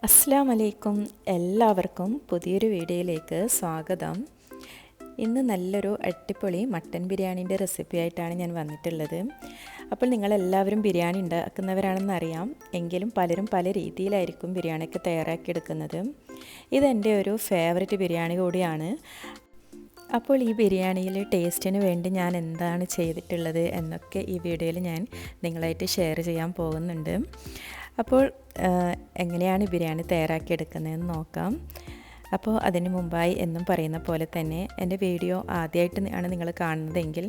അസ്സലാമു അലൈക്കും. എല്ലാവർക്കും പുതിയൊരു വീഡിയോയിലേക്ക് സ്വാഗതം. ഇന്ന് നല്ലൊരു അടിപൊളി മട്ടൻ ബിരിയാണീൻ്റെ റെസിപ്പി ആയിട്ടാണ് ഞാൻ വന്നിട്ടുള്ളത്. അപ്പോൾ നിങ്ങളെല്ലാവരും ബിരിയാണി ഉണ്ടാക്കുന്നവരാണെന്ന് അറിയാം, എങ്കിലും പലരും പല രീതിയിലായിരിക്കും ബിരിയാണിയൊക്കെ തയ്യാറാക്കിയെടുക്കുന്നത്. ഇതെൻ്റെ ഒരു ഫേവററ്റ് ബിരിയാണി കൂടിയാണ്. അപ്പോൾ ഈ ബിരിയാണിയിൽ ടേസ്റ്റിന് വേണ്ടി ഞാൻ എന്താണ് ചെയ്തിട്ടുള്ളത് എന്നൊക്കെ ഈ വീഡിയോയിൽ ഞാൻ നിങ്ങളായിട്ട് ഷെയർ ചെയ്യാൻ പോകുന്നുണ്ട്. അപ്പോൾ എങ്ങനെയാണ് ബിരിയാണി തയ്യാറാക്കിയെടുക്കുന്നതെന്ന് നോക്കാം. അപ്പോൾ അതിന് മുമ്പായി എന്നും പറയുന്ന പോലെ തന്നെ എൻ്റെ വീഡിയോ ആദ്യമായിട്ട് ആണ് നിങ്ങൾ കാണുന്നതെങ്കിൽ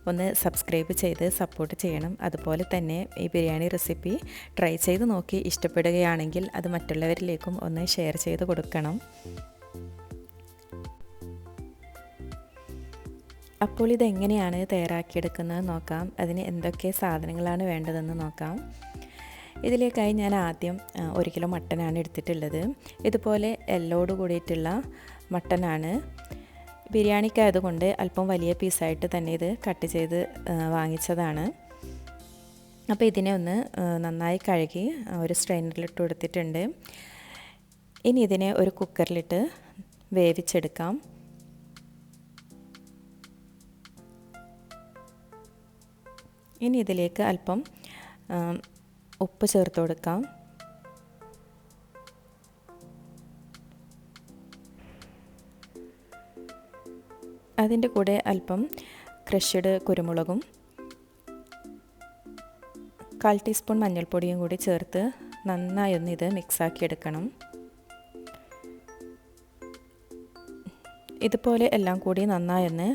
ഒന്ന് സബ്സ്ക്രൈബ് ചെയ്ത് സപ്പോർട്ട് ചെയ്യണം. അതുപോലെ തന്നെ ഈ ബിരിയാണി റെസിപ്പി ട്രൈ ചെയ്ത് നോക്കി ഇഷ്ടപ്പെടുകയാണെങ്കിൽ അത് മറ്റുള്ളവരിലേക്കും ഒന്ന് ഷെയർ ചെയ്ത് കൊടുക്കണം. അപ്പോൾ ഇതെങ്ങനെയാണ് തയ്യാറാക്കിയെടുക്കുന്നത് നോക്കാം. അതിന് എന്തൊക്കെ സാധനങ്ങളാണ് വേണ്ടതെന്ന് നോക്കാം. ഇതിലേക്കായി ഞാൻ ആദ്യം 1 കിലോ മട്ടനാണ് എടുത്തിട്ടുള്ളത്. ഇതുപോലെ എല്ലോട് കൂടിയിട്ടുള്ള മട്ടനാണ്. ബിരിയാണിക്കായതുകൊണ്ട് അല്പം വലിയ പീസായിട്ട് തന്നെ ഇത് കട്ട് ചെയ്ത് വാങ്ങിച്ചതാണ്. അപ്പോൾ ഇതിനെ ഒന്ന് നന്നായി കഴുകി ഒരു സ്ട്രെയിനറിലിട്ട് കൊടുത്തിട്ടുണ്ട്. ഇനി ഇതിനെ ഒരു കുക്കറിലിട്ട് വേവിച്ചെടുക്കാം. ഇനി ഇതിലേക്ക് അല്പം ഉപ്പ് ചേർത്ത് കൊടുക്കാം. അതിൻ്റെ കൂടെ അല്പം ക്രഷ്ഡ് കുരുമുളകും 1/4 ടീസ്പൂൺ മഞ്ഞൾപ്പൊടിയും കൂടി ചേർത്ത് നന്നായി ഒന്ന് ഇത് മിക്സാക്കി എടുക്കണം. ഇതുപോലെ എല്ലാം കൂടി നന്നായി ഒന്ന്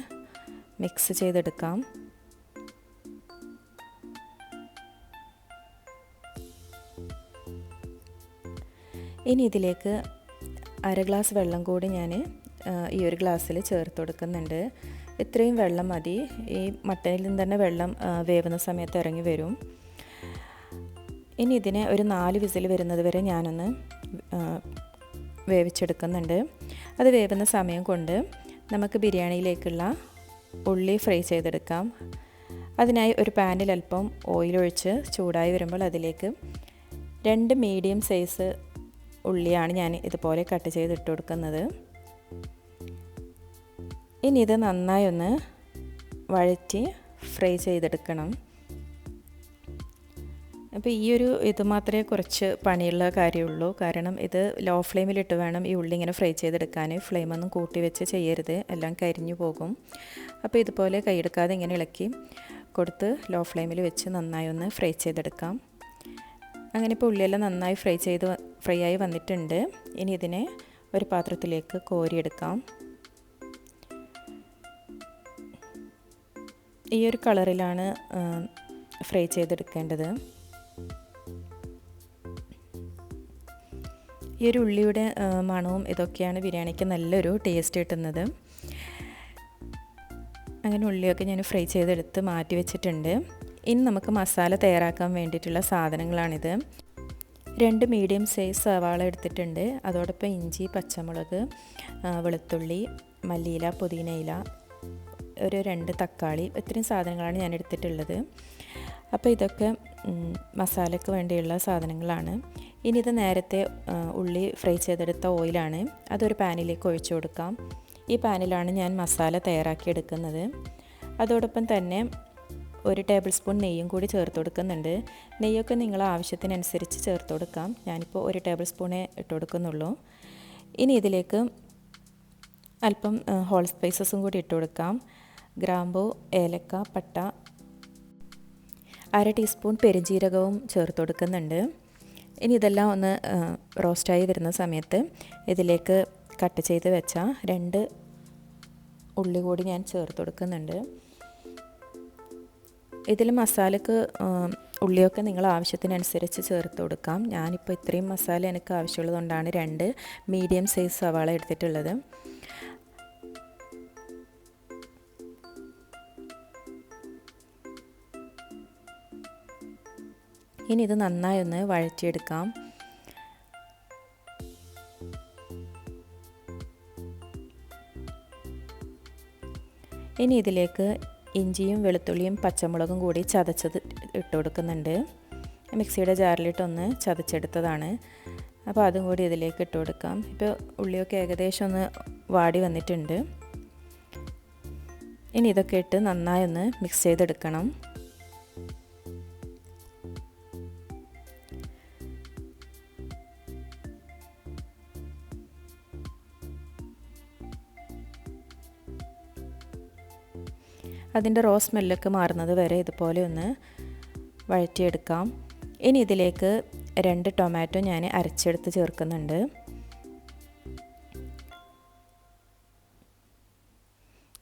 മിക്സ് ചെയ്തെടുക്കാം. ഇനി ഇതിലേക്ക് 1/2 ഗ്ലാസ് വെള്ളം കൂടി ഞാൻ ഈ ഒരു ഗ്ലാസ്സിൽ ചേർത്ത് കൊടുക്കുന്നുണ്ട്. ഇത്രയും വെള്ളം മതി. ഈ മട്ടനിൽ നിന്ന് തന്നെ വെള്ളം വേവുന്ന സമയത്ത് ഇറങ്ങി വരും. ഇനി ഇതിനെ ഒരു 4 വിസിൽ വരുന്നത് വരെ ഞാനൊന്ന് വേവിച്ചെടുക്കുന്നുണ്ട്. അത് വേവുന്ന സമയം കൊണ്ട് നമുക്ക് ബിരിയാണിയിലേക്കുള്ള ഉള്ളി ഫ്രൈ ചെയ്തെടുക്കാം. അതിനായി ഒരു പാനിൽ അല്പം ഓയിലൊഴിച്ച് ചൂടായി വരുമ്പോൾ അതിലേക്ക് 2 മീഡിയം സൈസ് ഉള്ളിയാണ് ഞാൻ ഇതുപോലെ കട്ട് ചെയ്തിട്ട് കൊടുക്കുന്നത്. ഇനി ഇത് നന്നായി ഒന്ന് വഴറ്റി ഫ്രൈ ചെയ്തെടുക്കണം. അപ്പോൾ ഇത് മാത്രമേ കുറച്ച് പണിയുള്ള കാര്യമുള്ളൂ. കാരണം ഇത് ലോ ഫ്ലെയിമിലിട്ട് വേണം ഈ ഉള്ളി ഇങ്ങനെ ഫ്രൈ ചെയ്തെടുക്കാൻ. ഫ്ലെയിമൊന്നും കൂട്ടി വെച്ച് ചെയ്യരുത്, എല്ലാം കരിഞ്ഞു പോകും. അപ്പോൾ ഇതുപോലെ കൈയെടുക്കാതെ ഇങ്ങനെ ഇളക്കി കൊടുത്ത് ലോ ഫ്ലെയിമിൽ വെച്ച് നന്നായി ഒന്ന് ഫ്രൈ ചെയ്തെടുക്കാം. അങ്ങനെ ഇപ്പോൾ ഉള്ളിയെല്ലാം നന്നായി ഫ്രൈ ആയി വന്നിട്ടുണ്ട്. ഇനി ഇതിനെ ഒരു പാത്രത്തിലേക്ക് കോരിയെടുക്കാം. ഈ ഒരു കളറിലാണ് ഫ്രൈ ചെയ്തെടുക്കേണ്ടത്. ഈ ഒരു ഉള്ളിയുടെ മണവും ഇതൊക്കെയാണ് ബിരിയാണിക്ക് നല്ലൊരു ടേസ്റ്റ് കിട്ടുന്നത്. അങ്ങനെ ഉള്ളിയൊക്കെ ഞാൻ ഫ്രൈ ചെയ്തെടുത്ത് മാറ്റി വെച്ചിട്ടുണ്ട്. ഇനി നമുക്ക് മസാല തയ്യാറാക്കാൻ വേണ്ടിയിട്ടുള്ള സാധനങ്ങളാണിത്. 2 മീഡിയം സൈസ് സവാള എടുത്തിട്ടുണ്ട്. അതോടൊപ്പം ഇഞ്ചി, പച്ചമുളക്, വെളുത്തുള്ളി, മല്ലിയില, പുതിനയില, ഒരു 2 തക്കാളി, ഇത്രയും സാധനങ്ങളാണ് ഞാൻ എടുത്തിട്ടുള്ളത്. അപ്പോൾ ഇതൊക്കെ മസാലയ്ക്ക് വേണ്ടിയുള്ള സാധനങ്ങളാണ്. ഇനി ഇത് നേരത്തെ ഉള്ളി ഫ്രൈ ചെയ്തെടുത്ത ഓയിലാണ്. അതൊരു പാനിലേക്ക് ഒഴിച്ചു കൊടുക്കാം. ഈ പാനിലാണ് ഞാൻ മസാല തയ്യാറാക്കിയെടുക്കുന്നത്. അതോടൊപ്പം തന്നെ 1 ടേബിൾ സ്പൂൺ നെയ്യും കൂടി ചേർത്ത് കൊടുക്കുന്നുണ്ട്. നെയ്യൊക്കെ നിങ്ങൾ ആവശ്യത്തിനനുസരിച്ച് ചേർത്ത് കൊടുക്കാം. ഞാനിപ്പോൾ 1 ടേബിൾ സ്പൂണേ ഇട്ട് കൊടുക്കുന്നുള്ളൂ. ഇനി ഇതിലേക്ക് അല്പം ഹോൾ സ്പൈസസും കൂടി ഇട്ട് കൊടുക്കാം. ഗ്രാമ്പൂ, ഏലക്ക, പട്ട, 1/2 ടീസ്പൂൺ പെരുംജീരകവും ചേർത്ത് കൊടുക്കുന്നുണ്ട്. ഇനി ഇതെല്ലാം ഒന്ന് റോസ്റ്റായി വരുന്ന സമയത്ത് ഇതിലേക്ക് കട്ട് ചെയ്ത് വെച്ച 2 ഉള്ളി കൂടി ഞാൻ ചേർത്ത് കൊടുക്കുന്നുണ്ട്. ഇതിൽ മസാലക്ക് ഉള്ളിയൊക്കെ നിങ്ങൾ ആവശ്യത്തിനനുസരിച്ച് ചേർത്ത് കൊടുക്കാം. ഞാനിപ്പോൾ ഇത്രയും മസാല എനിക്ക് ആവശ്യമുള്ളതുകൊണ്ടാണ് 2 മീഡിയം സൈസ് സവാള എടുത്തിട്ടുള്ളത്. ഇനി ഇത് നന്നായി ഒന്ന് വഴറ്റിയെടുക്കാം. ഇനി ഇതിലേക്ക് ഇഞ്ചിയും വെളുത്തുള്ളിയും പച്ചമുളകും കൂടി ചതച്ചത് ഇട്ട് കൊടുക്കുന്നുണ്ട്. മിക്സിയുടെ ജാറിലിട്ടൊന്ന് ചതച്ചെടുത്തതാണ്. അപ്പോൾ അതും കൂടി ഇതിലേക്ക് ഇട്ട് കൊടുക്കാം. ഇപ്പോൾ ഉള്ളിയൊക്കെ ഏകദേശം ഒന്ന് വാടി വന്നിട്ടുണ്ട്. ഇനി ഇതൊക്കെ ഇട്ട് നന്നായി ഒന്ന് മിക്സ് ചെയ്തെടുക്കണം. അതിൻ്റെ റോ സ്മെല്ലൊക്കെ മാറുന്നത് വരെ ഇതുപോലെ ഒന്ന് വഴറ്റിയെടുക്കാം. ഇനി ഇതിലേക്ക് 2 ടൊമാറ്റോ ഞാൻ അരച്ചെടുത്ത് ചേർക്കുന്നുണ്ട്.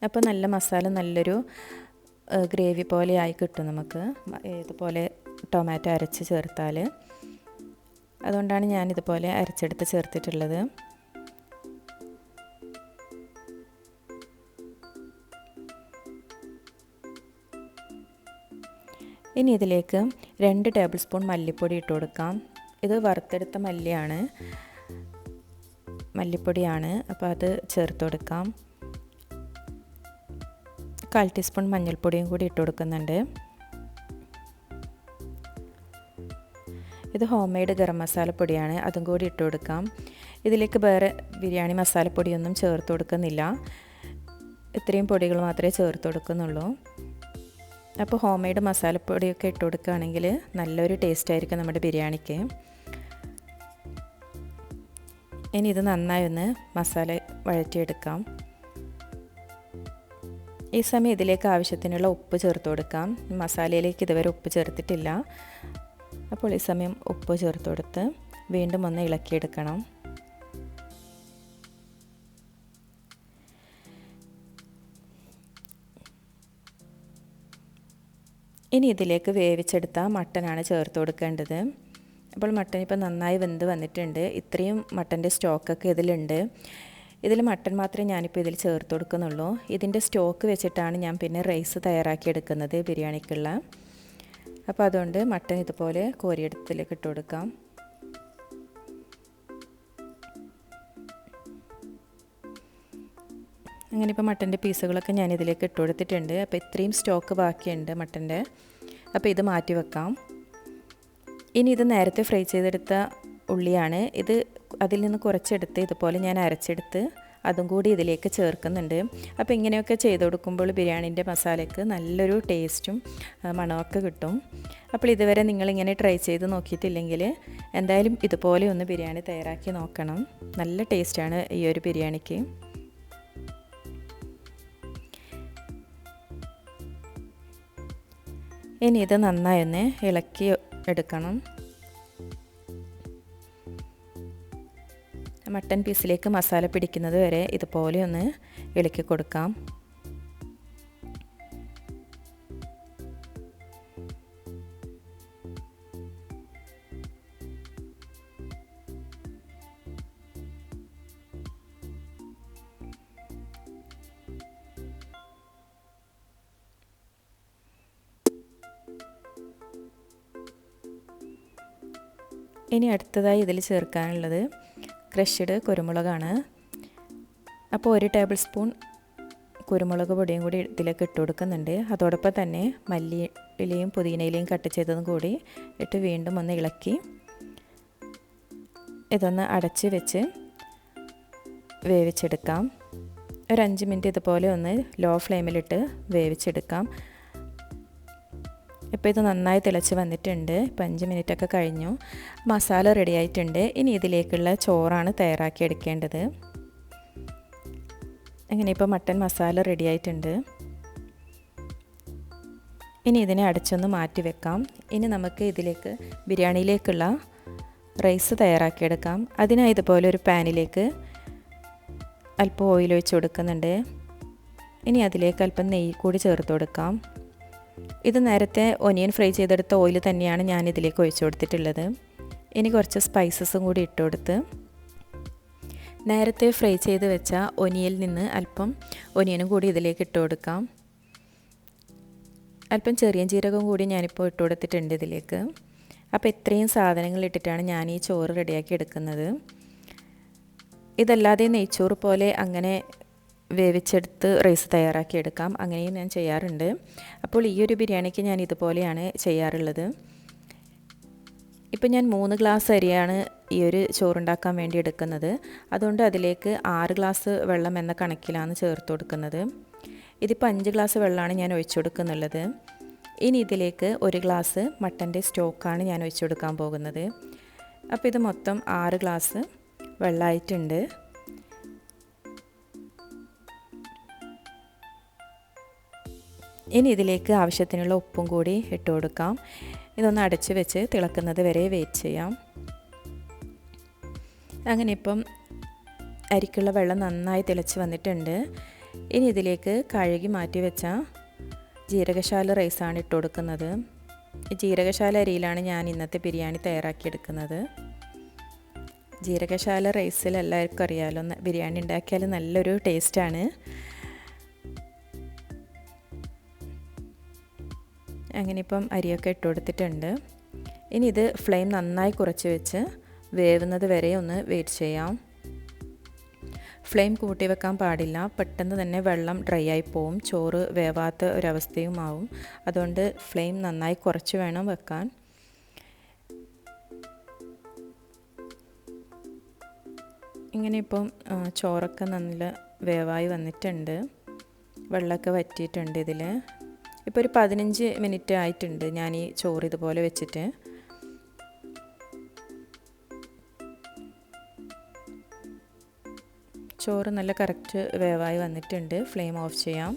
അപ്പോൾ നല്ല മസാല നല്ലൊരു ഗ്രേവി പോലെ ആയി കിട്ടും നമുക്ക് ഇതുപോലെ ടൊമാറ്റോ അരച്ച് ചേർത്താൽ. അതുകൊണ്ടാണ് ഞാനിതുപോലെ അരച്ചെടുത്ത് ചേർത്തിട്ടുള്ളത്. ഇനി ഇതിലേക്ക് 2 ടേബിൾ സ്പൂൺ മല്ലിപ്പൊടി ഇട്ട് കൊടുക്കാം. ഇത് വറുത്തെടുത്ത മല്ലിപ്പൊടിയാണ്, അപ്പോൾ അത് ചേർത്ത് കൊടുക്കാം. 1/4 ടീസ്പൂൺ മഞ്ഞൾപ്പൊടിയും കൂടി ഇട്ട് കൊടുക്കുന്നുണ്ട്. ഇത് ഹോം മെയ്ഡ് ഗരം മസാല പൊടിയാണ്, അതും കൂടി ഇട്ട് കൊടുക്കാം. ഇതിലേക്ക് വേറെ ബിരിയാണി മസാലപ്പൊടിയൊന്നും ചേർത്ത് കൊടുക്കുന്നില്ല. ഇത്രയും പൊടികൾ മാത്രമേ ചേർത്ത് കൊടുക്കുന്നുള്ളൂ. അപ്പോൾ ഹോം മെയ്ഡ് മസാലപ്പൊടിയൊക്കെ ഇട്ട് കൊടുക്കുകയാണെങ്കിൽ നല്ലൊരു ടേസ്റ്റ് ആയിരിക്കും നമ്മുടെ ബിരിയാണിക്ക്. ഇനി ഇത് നന്നായി ഒന്ന് മസാല വഴറ്റിയെടുക്കാം. ഈ സമയം ഇതിലേക്ക് ആവശ്യത്തിനുള്ള ഉപ്പ് ചേർത്ത് കൊടുക്കാം. മസാലയിലേക്ക് ഇതുവരെ ഉപ്പ് ചേർത്തിട്ടില്ല. അപ്പോൾ ഈ സമയം ഉപ്പ് ചേർത്ത് കൊടുത്ത് വീണ്ടും ഒന്ന് ഇളക്കിയെടുക്കണം. ഇനി ഇതിലേക്ക് വേവിച്ചെടുത്ത മട്ടനാണ് ചേർത്ത് കൊടുക്കേണ്ടത്. അപ്പോൾ മട്ടൻ ഇപ്പോൾ നന്നായി വെന്ത് വന്നിട്ടുണ്ട്. ഇത്രയും മട്ടൻ്റെ സ്റ്റോക്കൊക്കെ ഇതിലുണ്ട്. ഇതിൽ മട്ടൻ മാത്രമേ ഞാനിപ്പോൾ ഇതിൽ ചേർത്ത് കൊടുക്കുന്നുള്ളൂ. ഇതിൻ്റെ സ്റ്റോക്ക് വെച്ചിട്ടാണ് ഞാൻ പിന്നെ റൈസ് തയ്യാറാക്കിയെടുക്കുന്നത് ബിരിയാണിക്കുള്ള. അപ്പോൾ അതുകൊണ്ട് മട്ടൻ ഇതുപോലെ കോരിയെടുത്തിലേക്ക് ഇട്ട് കൊടുക്കാം. അങ്ങനെ ഇപ്പോൾ മട്ടൻ്റെ പീസുകളൊക്കെ ഞാൻ ഇതിലേക്ക് ഇട്ട് കൊടുത്തിട്ടുണ്ട്. അപ്പോൾ ഇത്രയും സ്റ്റോക്ക് ബാക്കിയുണ്ട് മട്ടൻ്റെ. അപ്പോൾ ഇത് മാറ്റി വെക്കാം. ഇനി ഇത് നേരത്തെ ഫ്രൈ ചെയ്തെടുത്ത ഉള്ളിയാണ്. ഇത് അതിൽ നിന്ന് കുറച്ചെടുത്ത് ഇതുപോലെ ഞാൻ അരച്ചെടുത്ത് അതും കൂടി ഇതിലേക്ക് ചേർക്കുന്നുണ്ട്. അപ്പോൾ ഇങ്ങനെയൊക്കെ ചെയ്ത് കൊടുക്കുമ്പോൾ ബിരിയാണീൻ്റെ മസാലയ്ക്ക് നല്ലൊരു ടേസ്റ്റും മണമൊക്കെ കിട്ടും. അപ്പോൾ ഇതുവരെ നിങ്ങളിങ്ങനെ ട്രൈ ചെയ്ത് നോക്കിയിട്ടില്ലെങ്കിൽ എന്തായാലും ഇതുപോലെ ഒന്ന് ബിരിയാണി തയ്യാറാക്കി നോക്കണം. നല്ല ടേസ്റ്റാണ് ഈ ഒരു ബിരിയാണിക്ക്. ഇനി ഇത് നന്നായി ഒന്ന് ഇളക്കി എടുക്കണം. മട്ടൻ പീസിലേക്ക് മസാല പിടിക്കുന്നത് വരെ ഇതുപോലെ ഒന്ന് ഇളക്കി കൊടുക്കാം. ഇനി അടുത്തതായി ഇതിൽ ചേർക്കാനുള്ളത് ക്രഷ്ഡ് കുരുമുളകാണ്. അപ്പോൾ 1 ടേബിൾ സ്പൂൺ കുരുമുളക് പൊടിയും കൂടി ഇതിലേക്ക് ഇട്ട് കൊടുക്കുന്നുണ്ട്. അതോടൊപ്പം തന്നെ മല്ലിയിലയും പുതിനയിലയും കട്ട് ചെയ്തതും കൂടി ഇട്ട് വീണ്ടും ഒന്ന് ഇളക്കി ഇതൊന്ന് അടച്ച് വെച്ച് വേവിച്ചെടുക്കാം. ഒരു 5 മിനിറ്റ് ഇതുപോലെ ഒന്ന് ലോ ഫ്ലെയിമിലിട്ട് വേവിച്ചെടുക്കാം. ഇപ്പോൾ ഇത് നന്നായി തിളച്ച് വന്നിട്ടുണ്ട്. ഇപ്പോൾ 5 മിനിറ്റൊക്കെ കഴിഞ്ഞു. മസാല റെഡി ആയിട്ടുണ്ട്. ഇനി ഇതിലേക്കുള്ള ചോറാണ് തയ്യാറാക്കി എടുക്കേണ്ടത്. അങ്ങനെ ഇപ്പോൾ മട്ടൻ മസാല റെഡി ആയിട്ടുണ്ട്. ഇനി ഇതിനെ അടച്ചൊന്ന് മാറ്റി വെക്കാം. ഇനി നമുക്ക് ഇതിലേക്ക് ബിരിയാണിയിലേക്കുള്ള റൈസ് തയ്യാറാക്കിയെടുക്കാം. അതിനായി ഇതുപോലെ ഒരു പാനിലേക്ക് അല്പം ഓയിൽ ഒഴിച്ച് കൊടുക്കുന്നുണ്ട്. ഇനി അതിലേക്ക് അല്പം നെയ്യ് കൂടി ചേർത്ത് കൊടുക്കാം. ഇത് നേരത്തെ ഒനിയൻ ഫ്രൈ ചെയ്തെടുത്ത ഓയിൽ തന്നെയാണ് ഞാൻ ഇതിലേക്ക് ഒഴിച്ചു കൊടുത്തിട്ടുള്ളത്. ഇനി കുറച്ച് സ്പൈസസും കൂടി ഇട്ട് കൊടുത്ത് നേരത്തെ ഫ്രൈ ചെയ്ത് വെച്ച ഒനിയനിൽ നിന്ന് അല്പം ഒനിയനും കൂടി ഇതിലേക്ക് ഇട്ട് കൊടുക്കാം. അല്പം ചെറിയ ജീരകം കൂടി ഞാനിപ്പോൾ ഇട്ട് കൊടുത്തിട്ടുണ്ട് ഇതിലേക്ക്. അപ്പോൾ ഇത്രയും സാധനങ്ങൾ ഇട്ടിട്ടാണ് ഞാൻ ഈ ചോറ് റെഡിയാക്കി എടുക്കുന്നത്. ഇതല്ലാതെ നെയ്ച്ചോറ് പോലെ അങ്ങനെ വേവിച്ചെടുത്ത് റൈസ് തയ്യാറാക്കിയെടുക്കാം. അങ്ങനെയും ഞാൻ ചെയ്യാറുണ്ട്. അപ്പോൾ ഈ ഒരു ബിരിയാണിക്ക് ഞാൻ ഇതുപോലെയാണ് ചെയ്യാറുള്ളത്. ഇപ്പം ഞാൻ 3 ഗ്ലാസ് അരിയാണ് ഈ ഒരു ചോറുണ്ടാക്കാൻ വേണ്ടി എടുക്കുന്നത്. അതുകൊണ്ട് അതിലേക്ക് 6 ഗ്ലാസ് വെള്ളം എന്ന കണക്കിലാണ് ചേർത്ത് കൊടുക്കുന്നത്. ഇതിപ്പോൾ 5 ഗ്ലാസ് വെള്ളമാണ് ഞാൻ ഒഴിച്ചു കൊടുക്കുന്നുള്ളത്. ഇനി ഇതിലേക്ക് 1 ഗ്ലാസ് മട്ടൻ്റെ സ്റ്റോക്കാണ് ഞാൻ ഒഴിച്ചു കൊടുക്കാൻ പോകുന്നത്. അപ്പോൾ ഇത് മൊത്തം 6 ഗ്ലാസ് വെള്ളമായിട്ടുണ്ട്. ഇനി ഇതിലേക്ക് ആവശ്യത്തിനുള്ള ഉപ്പും കൂടി ഇട്ട് കൊടുക്കാം. ഇതൊന്ന് അടച്ച് വെച്ച് തിളക്കുന്നത് വരെ വെയിറ്റ് ചെയ്യാം. അങ്ങനെ ഇപ്പം അരിക്കുള്ള വെള്ളം നന്നായി തിളച്ച് വന്നിട്ടുണ്ട്. ഇനി ഇതിലേക്ക് കഴുകി മാറ്റി വെച്ച ജീരകശാല റൈസാണ് ഇട്ട് കൊടുക്കുന്നത്. ഈ ജീരകശാല അരിയിലാണ് ഞാൻ ഇന്നത്തെ ബിരിയാണി തയ്യാറാക്കിയെടുക്കുന്നത്. ജീരകശാല റൈസിൽ എല്ലാവർക്കും അറിയാമല്ലോ, ബിരിയാണി ഉണ്ടാക്കിയാൽ നല്ലൊരു ടേസ്റ്റാണ്. അങ്ങനെ ഇപ്പം അരിയൊക്കെ ഇട്ട് കൊടുത്തിട്ടുണ്ട്. ഇനി ഇത് ഫ്ലെയിം നന്നായി കുറച്ച് വെച്ച് വേവുന്നത് വരെ ഒന്ന് വെയിറ്റ് ചെയ്യാം. ഫ്ലെയിം കൂട്ടി വെക്കാൻ പാടില്ല, പെട്ടെന്ന് തന്നെ വെള്ളം ഡ്രൈ ആയി പോവും, ചോറ് വേവാത്ത ഒരവസ്ഥയും ആവും. അതുകൊണ്ട് ഫ്ലെയിം നന്നായി കുറച്ച് വേണം വെക്കാൻ. ഇങ്ങനെ ഇപ്പം ചോറൊക്കെ നല്ല വേവായി വന്നിട്ടുണ്ട്, വെള്ളമൊക്കെ വറ്റിയിട്ടുണ്ട് ഇതിൽ. ഇപ്പോൾ ഒരു 15 മിനിറ്റ് ആയിട്ടുണ്ട് ഞാൻ ഈ ചോറ് ഇതുപോലെ വെച്ചിട്ട്. ചോറ് നല്ല കറക്റ്റ് വേവായി വന്നിട്ടുണ്ട്. ഫ്ലെയിം ഓഫ് ചെയ്യാം.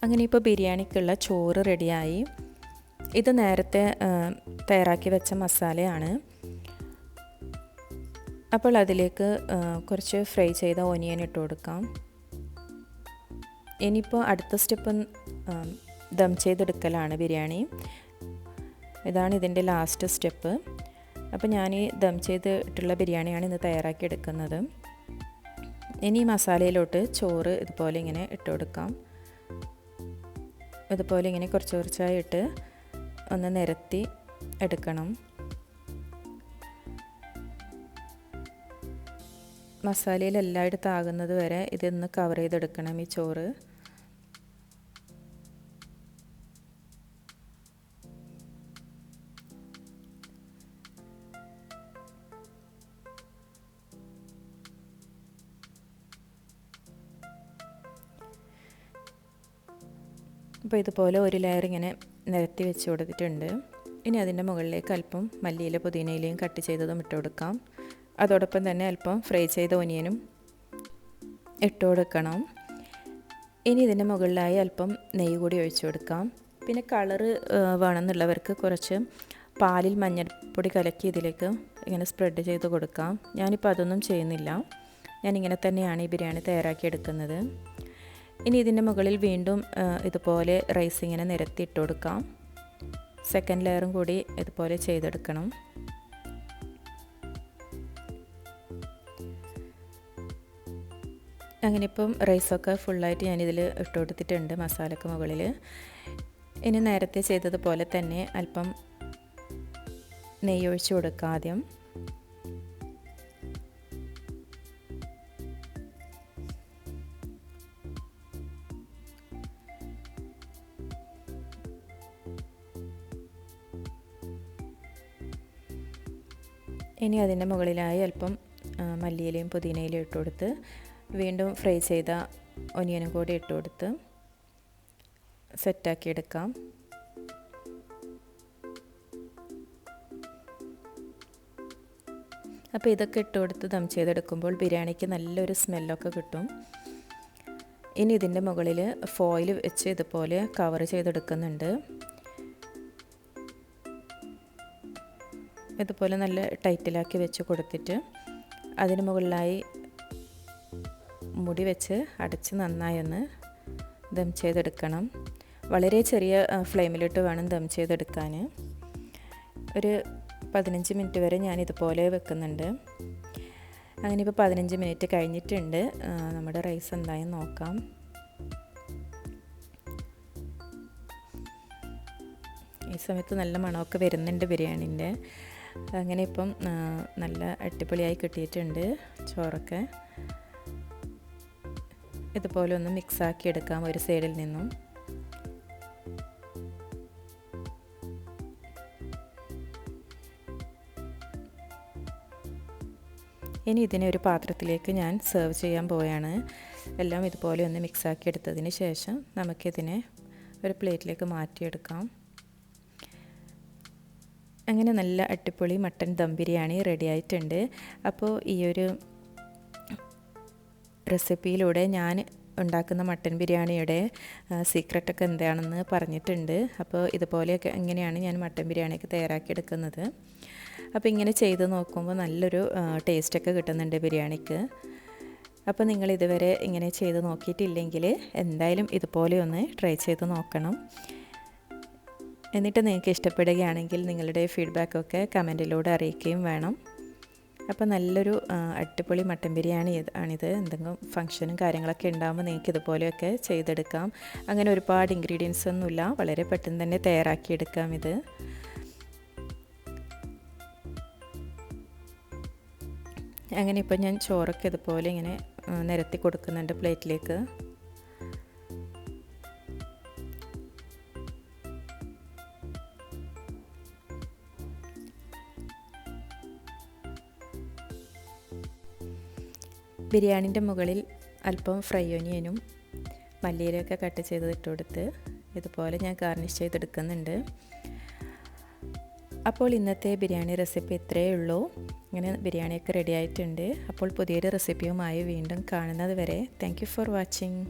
അങ്ങനെ ഇപ്പോൾ ബിരിയാണിക്കുള്ള ചോറ് റെഡിയായി. ഇത് നേരത്തെ തയ്യാറാക്കി വെച്ച മസാലയാണ്. അപ്പോൾ അതിലേക്ക് കുറച്ച് ഫ്രൈ ചെയ്ത ഓനിയൻ ഇട്ട് കൊടുക്കാം. ഇനിയിപ്പോൾ അടുത്ത സ്റ്റെപ്പ് ദം ചെയ്തെടുക്കലാണ് ബിരിയാണി. ഇതാണ് ഇതിൻ്റെ ലാസ്റ്റ് സ്റ്റെപ്പ്. അപ്പോൾ ഞാൻ ഈ ദം ചെയ്തിട്ടുള്ള ബിരിയാണിയാണ് ഇന്ന് തയ്യാറാക്കി എടുക്കുന്നത്. ഇനി മസാലയിലോട്ട് ചോറ് ഇതുപോലെ ഇങ്ങനെ ഇട്ട് കൊടുക്കാം. ഇതുപോലെ ഇങ്ങനെ കുറച്ച് കുറച്ചായി ഇട്ട് ഒന്ന് നിരത്തി എടുക്കണം. മസാലയിൽ എല്ലായിടത്തും ആകുന്നത് വരെ ഇതൊന്ന് കവർ ചെയ്തെടുക്കണം ഈ ചോറ്. അപ്പോൾ ഇതുപോലെ ഒരു ലെയർ ഇങ്ങനെ നിരത്തി വെച്ച് കൊടുത്തിട്ടുണ്ട്. ഇനി അതിൻ്റെ മുകളിലേക്ക് അല്പം മല്ലിയില പുതിനയിലയും കട്ട് ചെയ്തതും ഇട്ട് കൊടുക്കാം. അതോടൊപ്പം തന്നെ അല്പം ഫ്രൈ ചെയ്ത ഒനിയനും ഇട്ട് കൊടുക്കണം. ഇനി ഇതിൻ്റെ മുകളിലായി അല്പം നെയ്യ് കൂടി ഒഴിച്ചു കൊടുക്കാം. പിന്നെ കളറ് വേണമെന്നുള്ളവർക്ക് കുറച്ച് പാലിൽ മഞ്ഞൾപ്പൊടി കലക്കി ഇതിലേക്ക് ഇങ്ങനെ സ്പ്രെഡ് ചെയ്ത് കൊടുക്കാം. ഞാനിപ്പോൾ അതൊന്നും ചെയ്യുന്നില്ല, ഞാനിങ്ങനെ തന്നെയാണ് ഈ ബിരിയാണി തയ്യാറാക്കി എടുക്കുന്നത്. ഇനി ഇതിൻ്റെ മുകളിൽ വീണ്ടും ഇതുപോലെ റൈസ് ഇങ്ങനെ നിരത്തി ഇട്ട് കൊടുക്കാം. സെക്കൻഡ് ലെയറും കൂടി ഇതുപോലെ ചെയ്തെടുക്കണം. അങ്ങനെ ഇപ്പം റൈസൊക്കെ ഫുള്ളായിട്ട് ഞാനിതിൽ ഇട്ട് കൊടുത്തിട്ടുണ്ട് മസാലയ്ക്ക് മുകളിൽ. ഇനി നേരത്തെ ചെയ്തതുപോലെ തന്നെ അല്പം നെയ്യ് ഒഴിച്ച് കൊടുക്കാം ആദ്യം. ഇനി അതിൻ്റെ മുകളിലായി അല്പം മല്ലിയിലയും പുതിനയിലയും ഇട്ട് കൊടുത്ത് വീണ്ടും ഫ്രൈ ചെയ്ത ഒനിയനും കൂടി ഇട്ട് കൊടുത്ത് സെറ്റാക്കി എടുക്കാം. അപ്പോൾ ഇതൊക്കെ ഇട്ട് കൊടുത്ത് ദം ചെയ്തെടുക്കുമ്പോൾ ബിരിയാണിക്ക് നല്ലൊരു സ്മെല്ലൊക്കെ കിട്ടും. ഇനി ഇതിൻ്റെ മുകളിൽ ഫോയിൽ വെച്ച് ഇതുപോലെ കവർ ചെയ്തെടുക്കുന്നുണ്ട്. ഇതുപോലെ നല്ല ടൈറ്റിലാക്കി വെച്ച് കൊടുത്തിട്ട് അതിന് മുകളിലായി മുടി വെച്ച് അടച്ച് നന്നായി ഒന്ന് ദം ചെയ്തെടുക്കണം. വളരെ ചെറിയ ഫ്ലെയിമിലിട്ട് വേണം ദം ചെയ്തെടുക്കാൻ. ഒരു 15 മിനിറ്റ് വരെ ഞാൻ ഇതുപോലെ വെക്കുന്നുണ്ട്. അങ്ങനെ ഇപ്പോൾ 15 മിനിറ്റ് കഴിഞ്ഞിട്ടുണ്ട്. നമ്മുടെ റൈസ് എന്തായെന്ന് നോക്കാം. ഈ സമയത്ത് നല്ല മണമൊക്കെ വരുന്നുണ്ട് ബിരിയാണീൻ്റെ. അങ്ങനെ ഇപ്പം നല്ല അടിപൊളിയായി കിട്ടിയിട്ടുണ്ട് ചോറൊക്കെ. ഇതുപോലെ ഒന്ന് മിക്സാക്കി എടുക്കാം ഒരു സൈഡിൽ നിന്നും. ഇനി ഇതിനെ ഒരു പാത്രത്തിലേക്ക് ഞാൻ സെർവ് ചെയ്യാൻ പോവുകയാണ്. എല്ലാം ഇതുപോലെ ഒന്ന് മിക്സാക്കി എടുത്തതിന് ശേഷം നമുക്കിതിനെ ഒരു പ്ലേറ്റിലേക്ക് മാറ്റിയെടുക്കാം. അങ്ങനെ നല്ല അടിപൊളി മട്ടൻ ദം ബിരിയാണി റെഡി ആയിട്ടുണ്ട്. അപ്പോൾ ഈ ഒരു റെസിപ്പിയിലൂടെ ഞാൻ ഉണ്ടാക്കുന്ന മട്ടൻ ബിരിയാണിയുടെ സീക്രട്ടൊക്കെ എന്താണെന്ന് പറഞ്ഞിട്ടുണ്ട്. അപ്പോൾ ഇതുപോലെയൊക്കെ എങ്ങനെയാണ് ഞാൻ മട്ടൻ ബിരിയാണിയൊക്കെ തയ്യാറാക്കിയെടുക്കുന്നത്. അപ്പോൾ ഇങ്ങനെ ചെയ്ത് നോക്കുമ്പോൾ നല്ലൊരു ടേസ്റ്റൊക്കെ കിട്ടുന്നുണ്ട് ബിരിയാണിക്ക്. അപ്പോൾ നിങ്ങൾ ഇതുവരെ ഇങ്ങനെ ചെയ്ത് നോക്കിയിട്ടില്ലെങ്കിൽ എന്തായാലും ഇതുപോലെ ഒന്ന് ട്രൈ ചെയ്ത് നോക്കണം. എന്നിട്ട് നിങ്ങൾക്ക് ഇഷ്ടപ്പെടുകയാണെങ്കിൽ നിങ്ങളുടെ ഫീഡ്ബാക്കൊക്കെ കമൻറ്റിലൂടെ അറിയിക്കുകയും വേണം. അപ്പോൾ നല്ലൊരു അടിപൊളി മട്ടൻ ബിരിയാണി ആണിത്. എന്തെങ്കിലും ഫംഗ്ഷനും കാര്യങ്ങളൊക്കെ ഉണ്ടാകുമ്പോൾ നിങ്ങൾക്ക് ഇതുപോലെയൊക്കെ ചെയ്തെടുക്കാം. അങ്ങനെ ഒരുപാട് ഇൻഗ്രീഡിയൻസ് ഒന്നുമില്ല, വളരെ പെട്ടെന്ന് തന്നെ തയ്യാറാക്കിയെടുക്കാം ഇത്. അങ്ങനെ ഇപ്പോൾ ഞാൻ ചോറൊക്കെ ഇതുപോലെ ഇങ്ങനെ നിരത്തി കൊടുക്കുന്നുണ്ട് പ്ലേറ്റിലേക്ക്. ബിരിയാണിൻ്റെ മുകളിൽ അല്പം ഫ്രൈ ഒനിയനും മല്ലിയിലൊക്കെ കട്ട് ചെയ്ത് ഇട്ട് കൊടുത്ത് ഇതുപോലെ ഞാൻ ഗാർണിഷ് ചെയ്തെടുക്കുന്നുണ്ട്. അപ്പോൾ ഇന്നത്തെ ബിരിയാണി റെസിപ്പി ഇത്രയേ ഉള്ളൂ. ഇങ്ങനെ ബിരിയാണിയൊക്കെ റെഡി ആയിട്ടുണ്ട്. അപ്പോൾ പുതിയൊരു റെസിപ്പിയുമായി വീണ്ടും കാണുന്നത് വരെ താങ്ക് യു ഫോർ വാച്ചിങ്.